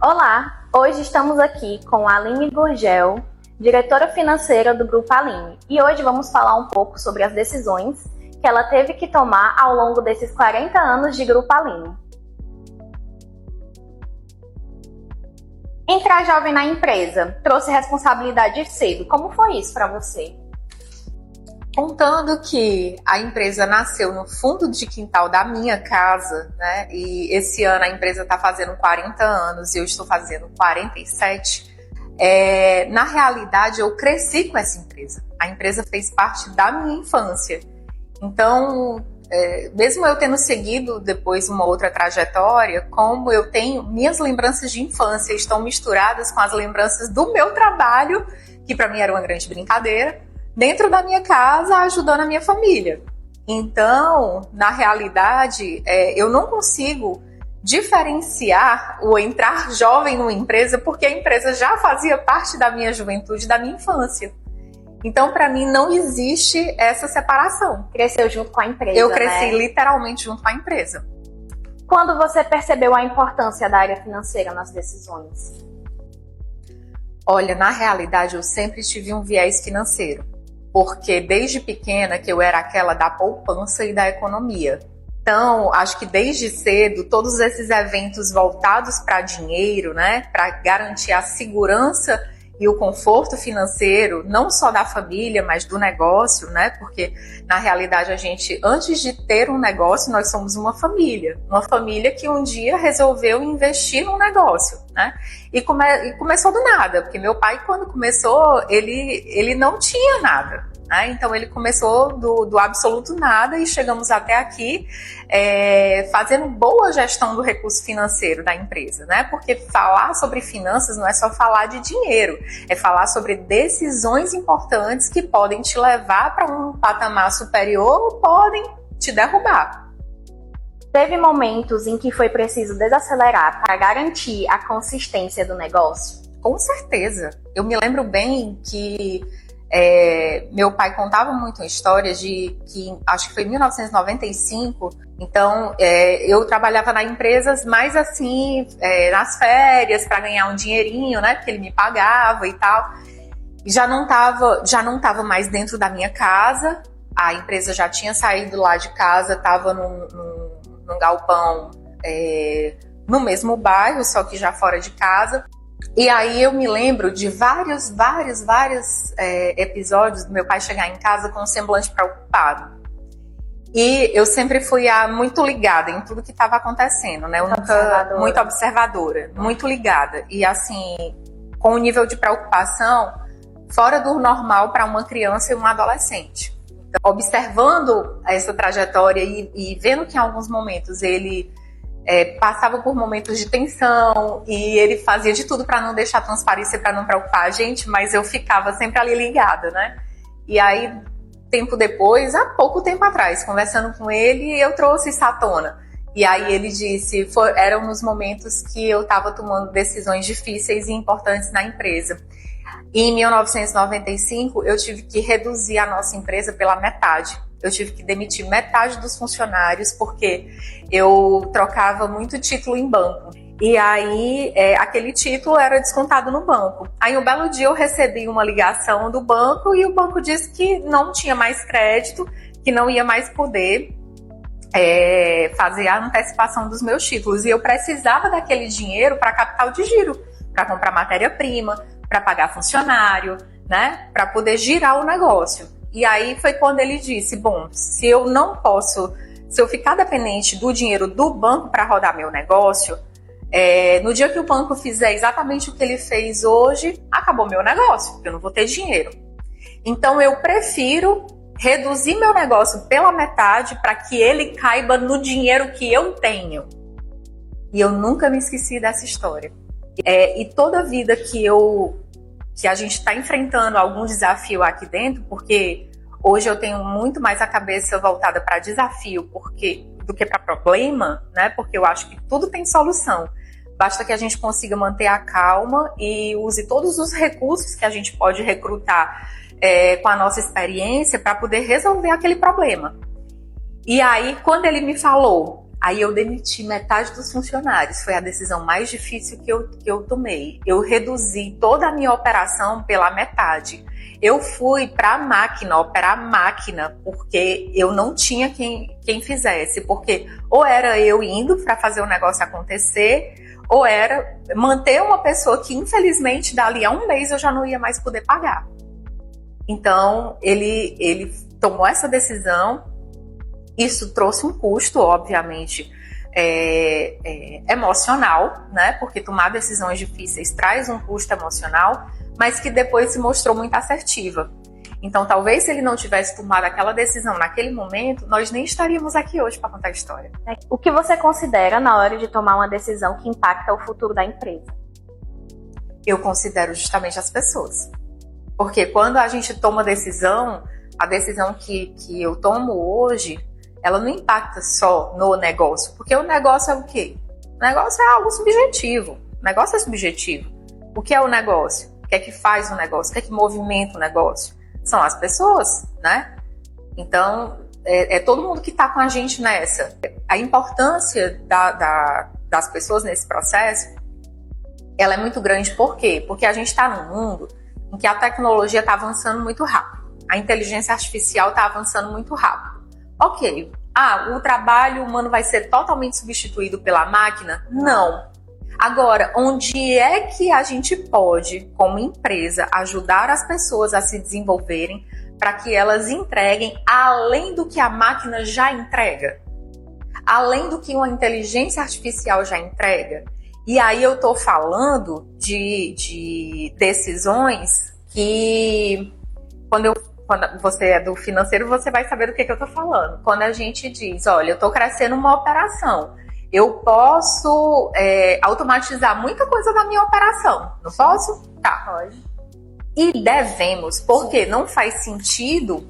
Olá, hoje estamos aqui com a Aline Gurgel, diretora financeira do Grupo Aline, e hoje vamos falar um pouco sobre as decisões que ela teve que tomar ao longo desses 40 anos de Grupo Aline. Entrar jovem na empresa trouxe responsabilidade cedo. Como foi isso para você? Contando que a empresa nasceu no fundo de quintal da minha casa, né? E esse ano a empresa está fazendo 40 anos e eu estou fazendo 47. Na realidade, eu cresci com essa empresa. A empresa fez parte da minha infância. Então, mesmo eu tendo seguido depois uma outra trajetória, como eu tenho minhas lembranças de infância estão misturadas com as lembranças do meu trabalho, que para mim era uma grande brincadeira, dentro da minha casa, ajudando a minha família. Então, na realidade, eu não consigo diferenciar o entrar jovem numa empresa, porque a empresa já fazia parte da minha juventude, da minha infância. Então, para mim, não existe essa separação. Cresceu junto com a empresa, Eu cresci literalmente junto com a empresa. Quando você percebeu a importância da área financeira nas decisões? Olha, na realidade, eu sempre tive um viés financeiro. Porque desde pequena que eu era aquela da poupança e da economia. Então, acho que desde cedo, todos esses eventos voltados para dinheiro, né, para garantir a segurança e o conforto financeiro, não só da família, mas do negócio, né, porque na realidade a gente, antes de ter um negócio, nós somos uma família que um dia resolveu investir num negócio, né, e começou do nada, porque meu pai, quando começou, ele não tinha nada. Então ele começou do absoluto nada e chegamos até aqui fazendo boa gestão do recurso financeiro da empresa, né? Porque falar sobre finanças não é só falar de dinheiro, é falar sobre decisões importantes que podem te levar para um patamar superior ou podem te derrubar. Teve momentos em que foi preciso desacelerar para garantir a consistência do negócio? Com certeza. Eu me lembro bem que meu pai contava muito uma história de que, acho que foi em 1995, então eu trabalhava na empresa, mas assim, nas férias, para ganhar um dinheirinho, né, porque ele me pagava e tal, e já não tava mais dentro da minha casa, a empresa já tinha saído lá de casa, estava num galpão no mesmo bairro, só que já fora de casa. E aí eu me lembro de vários episódios do meu pai chegar em casa com um semblante preocupado. E eu sempre fui muito ligada em tudo que estava acontecendo, né? Muito observadora, muito ligada. E assim, com um nível de preocupação fora do normal para uma criança e um adolescente. Então, observando essa trajetória e vendo que em alguns momentos ele passava por momentos de tensão e ele fazia de tudo para não deixar transparecer, para não preocupar a gente, mas eu ficava sempre ali ligada, né? E aí, tempo depois, há pouco tempo atrás, conversando com ele, eu trouxe isso à tona. E aí ele disse, eram nos momentos que eu estava tomando decisões difíceis e importantes na empresa. E em 1995, eu tive que reduzir a nossa empresa pela metade. Eu tive que demitir metade dos funcionários porque eu trocava muito título em banco. E aí, aquele título era descontado no banco. Aí, um belo dia, eu recebi uma ligação do banco e o banco disse que não tinha mais crédito, que não ia mais poder fazer a antecipação dos meus títulos. E eu precisava daquele dinheiro para capital de giro, para comprar matéria-prima, para pagar funcionário, né? Para poder girar o negócio. E aí foi quando ele disse, bom, se eu ficar dependente do dinheiro do banco para rodar meu negócio, no dia que o banco fizer exatamente o que ele fez hoje, acabou meu negócio, porque eu não vou ter dinheiro. Então eu prefiro reduzir meu negócio pela metade para que ele caiba no dinheiro que eu tenho. E eu nunca me esqueci dessa história. E toda vida que a gente está enfrentando algum desafio aqui dentro, porque hoje eu tenho muito mais a cabeça voltada para desafio do que para problema, né? Porque eu acho que tudo tem solução. Basta que a gente consiga manter a calma e use todos os recursos que a gente pode recrutar com a nossa experiência para poder resolver aquele problema. E aí, quando ele me falou Aí eu demiti metade dos funcionários. Foi a decisão mais difícil que eu tomei. Eu reduzi toda a minha operação pela metade. Eu fui para a máquina, operar a máquina, porque eu não tinha quem fizesse. Porque ou era eu indo para fazer o negócio acontecer, ou era manter uma pessoa que, infelizmente, dali a um mês eu já não ia mais poder pagar. Então, ele tomou essa decisão. Isso trouxe um custo, obviamente, emocional, né? Porque tomar decisões difíceis traz um custo emocional, mas que depois se mostrou muito assertiva. Então, talvez se ele não tivesse tomado aquela decisão naquele momento, nós nem estaríamos aqui hoje para contar a história. O que você considera na hora de tomar uma decisão que impacta o futuro da empresa? Eu considero justamente as pessoas. Porque quando a gente toma a decisão que eu tomo hoje, ela não impacta só no negócio. Porque o negócio é o quê? O negócio é algo subjetivo. O negócio é subjetivo. O que é o negócio? O que é que faz o negócio? O que é que movimenta o negócio? São as pessoas, né? Então, é todo mundo que está com a gente nessa. A importância das pessoas nesse processo, ela é muito grande. Por quê? Porque a gente está num mundo em que a tecnologia está avançando muito rápido. A inteligência artificial está avançando muito rápido. Ok. O trabalho humano vai ser totalmente substituído pela máquina? Não. Agora, onde é que a gente pode, como empresa, ajudar as pessoas a se desenvolverem para que elas entreguem além do que a máquina já entrega? Além do que uma inteligência artificial já entrega? E aí eu estou falando de decisões que, quando você é do financeiro, você vai saber do que eu estou falando. Quando a gente diz, olha, eu estou crescendo uma operação, eu posso automatizar muita coisa da minha operação, não posso? Tá. Pode. E devemos, porque não faz sentido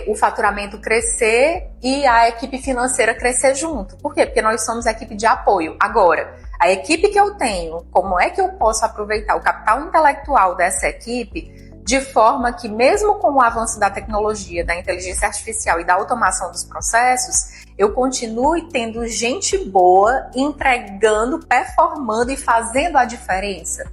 o faturamento crescer e a equipe financeira crescer junto. Por quê? Porque nós somos equipe de apoio. Agora, a equipe que eu tenho, como é que eu posso aproveitar o capital intelectual dessa equipe de forma que, mesmo com o avanço da tecnologia, da inteligência artificial e da automação dos processos, eu continue tendo gente boa, entregando, performando e fazendo a diferença?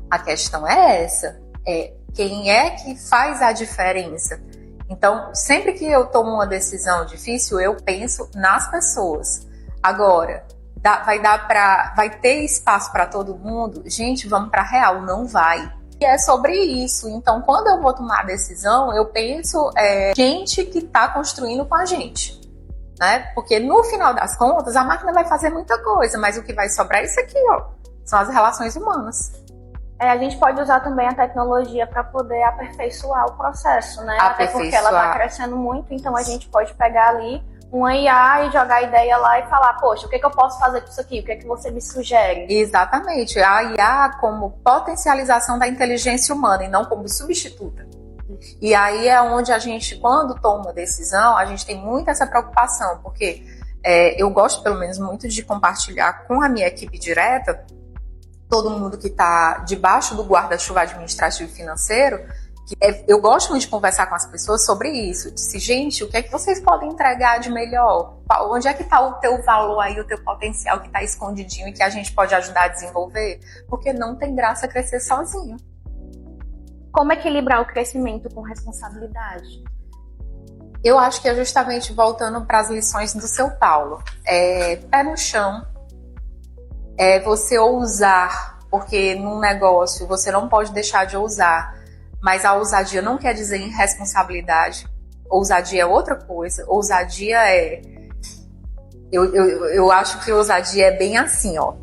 A questão é essa, quem é que faz a diferença? Então, sempre que eu tomo uma decisão difícil, eu penso nas pessoas. Agora, vai ter espaço para todo mundo? Gente, vamos para a real, não vai. E é sobre isso. Então, quando eu vou tomar a decisão, eu penso gente que está construindo com a gente, né? Porque no final das contas, a máquina vai fazer muita coisa, mas o que vai sobrar é isso aqui, ó. São as relações humanas. A gente pode usar também a tecnologia para poder aperfeiçoar o processo, né? Até porque ela está crescendo muito, então a gente pode pegar ali uma IA e jogar a ideia lá e falar, poxa, o que eu posso fazer com isso aqui? O que você me sugere? Exatamente. A IA como potencialização da inteligência humana e não como substituta. E aí é onde a gente, quando toma decisão, a gente tem muito essa preocupação, porque eu gosto, pelo menos, muito de compartilhar com a minha equipe direta, todo mundo que está debaixo do guarda-chuva administrativo e financeiro, eu gosto muito de conversar com as pessoas sobre isso. Disse, gente, o que é que vocês podem entregar de melhor? Onde é que está o teu valor aí, o teu potencial que está escondidinho e que a gente pode ajudar a desenvolver? Porque não tem graça crescer sozinho. Como equilibrar o crescimento com responsabilidade? Eu acho que é justamente voltando para as lições do seu Paulo. Pé no chão. Você ousar, porque num negócio você não pode deixar de ousar, mas a ousadia não quer dizer irresponsabilidade. Ousadia é outra coisa. Ousadia eu acho que ousadia é bem assim, ó.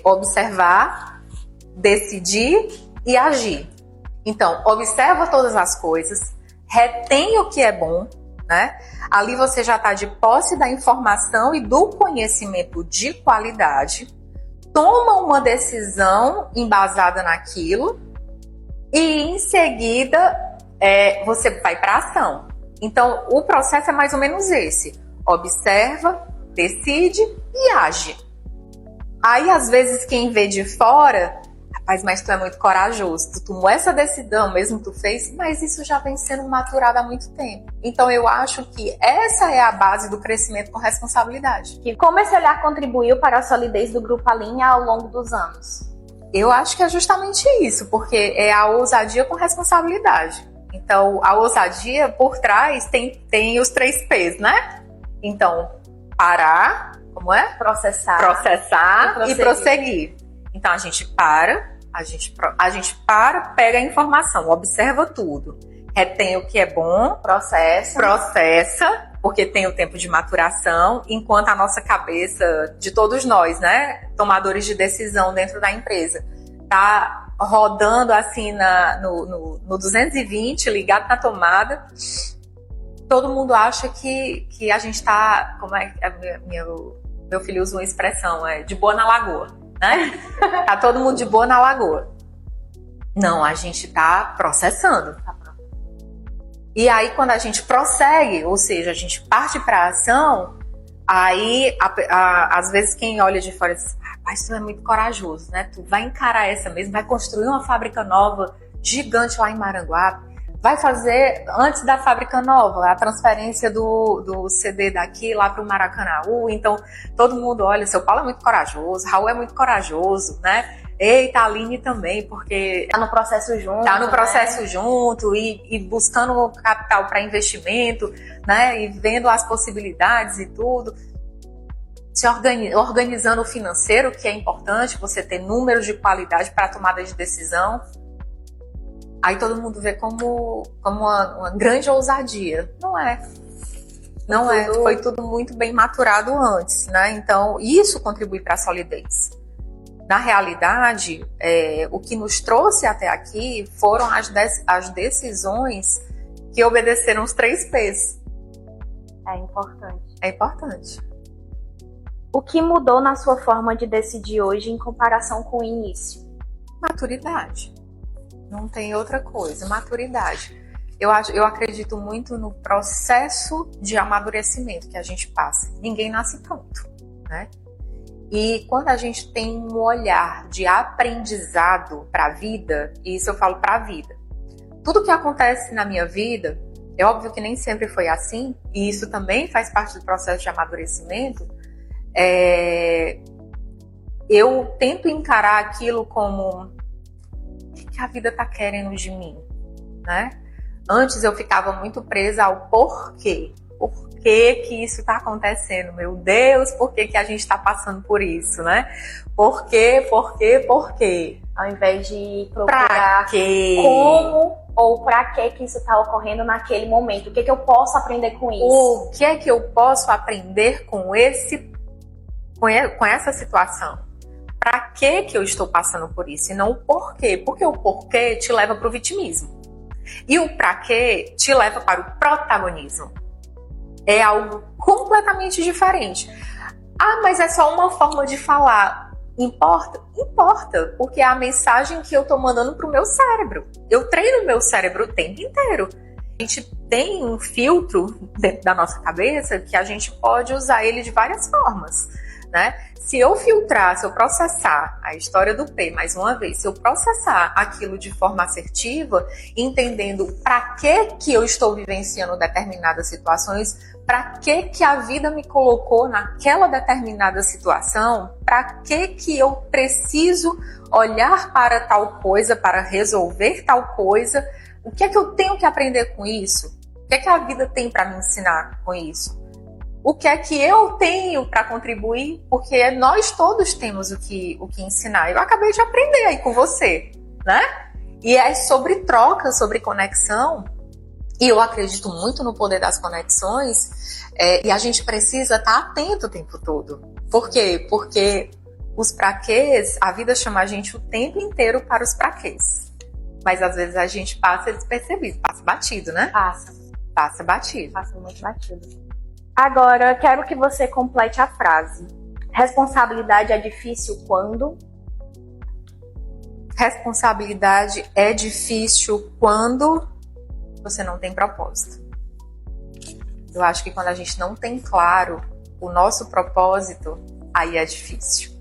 Observar, decidir e agir. Então, observa todas as coisas, retém o que é bom, né? Ali você já está de posse da informação e do conhecimento de qualidade, toma uma decisão embasada naquilo e em seguida você vai para a ação. Então o processo é mais ou menos esse: observa, decide e age. Aí às vezes quem vê de fora, mas tu é muito corajoso, tu tomou essa decisão, mesmo tu fez, mas isso já vem sendo maturado há muito tempo. Então eu acho que essa é a base do crescimento com responsabilidade. E como esse olhar contribuiu para a solidez do Grupo Alinha ao longo dos anos? Eu acho que é justamente isso, porque é a ousadia com responsabilidade. Então, a ousadia por trás tem os 3 P's, né? Então, parar, como é? Processar e prosseguir. Então, a gente para, pega a informação, observa tudo, retém o que é bom, processa, porque tem o tempo de maturação, enquanto a nossa cabeça, de todos nós, né, tomadores de decisão dentro da empresa, tá rodando assim no 220, ligado na tomada, todo mundo acha que a gente tá, como é, meu filho usa uma expressão, de boa na lagoa, né? Tá todo mundo de boa na lagoa. Não, a gente tá processando. E aí, quando a gente prossegue, ou seja, a gente parte para a ação, aí, às vezes, quem olha de fora diz, rapaz, tu é muito corajoso, né? Tu vai encarar essa mesmo, vai construir uma fábrica nova, gigante lá em Maranguape, vai fazer, antes da fábrica nova, a transferência do CD daqui lá para o Maracanaú. Então, todo mundo olha, seu Paulo é muito corajoso, Raul é muito corajoso, né? Eita, a Aline também, porque tá no processo junto. Tá no processo, né? Junto e buscando capital para investimento, né? E vendo as possibilidades e tudo. Se organizando o financeiro, que é importante, você ter números de qualidade para a tomada de decisão. Aí todo mundo vê como uma grande ousadia. Não é. Não é. Foi tudo muito bem maturado antes, né? Então, isso contribui para a solidez. Na realidade, o que nos trouxe até aqui foram as decisões que obedeceram os 3 P's. É importante. É importante. O que mudou na sua forma de decidir hoje em comparação com o início? Maturidade. Não tem outra coisa. Maturidade. Eu acredito muito no processo de amadurecimento que a gente passa. Ninguém nasce pronto, né? E quando a gente tem um olhar de aprendizado para a vida, e isso eu falo para a vida, tudo que acontece na minha vida, é óbvio que nem sempre foi assim, e isso também faz parte do processo de amadurecimento, eu tento encarar aquilo como o que a vida está querendo de mim, né? Antes eu ficava muito presa ao porquê. Por que isso está acontecendo? Meu Deus, por que a gente está passando por isso, né? Por quê? Ao invés de procurar como ou para que isso está ocorrendo naquele momento. O que eu posso aprender com isso? O que é que eu posso aprender com essa situação? Para que eu estou passando por isso? E não o porquê. Porque o porquê te leva para o vitimismo. E o para quê te leva para o protagonismo. É algo completamente diferente. Ah, mas é só uma forma de falar. Importa? Importa, porque é a mensagem que eu tô mandando pro meu cérebro. Eu treino o meu cérebro o tempo inteiro. A gente tem um filtro dentro da nossa cabeça que a gente pode usar ele de várias formas, né? Se eu filtrar, se eu processar a história do P, mais uma vez, se eu processar aquilo de forma assertiva, entendendo para que eu estou vivenciando determinadas situações, para que a vida me colocou naquela determinada situação, para que eu preciso olhar para tal coisa, para resolver tal coisa, o que é que eu tenho que aprender com isso? O que é que a vida tem para me ensinar com isso? O que é que eu tenho para contribuir? Porque nós todos temos o que ensinar. Eu acabei de aprender aí com você, né? E é sobre troca, sobre conexão. E eu acredito muito no poder das conexões. E a gente precisa estar atento o tempo todo. Por quê? Porque os praquês, a vida chama a gente o tempo inteiro para os praquês. Mas às vezes a gente passa despercebido, passa batido, né? Passa batido. Passa muito batido. Agora, quero que você complete a frase. Responsabilidade é difícil quando? Responsabilidade é difícil quando você não tem propósito. Eu acho que quando a gente não tem claro o nosso propósito, aí é difícil.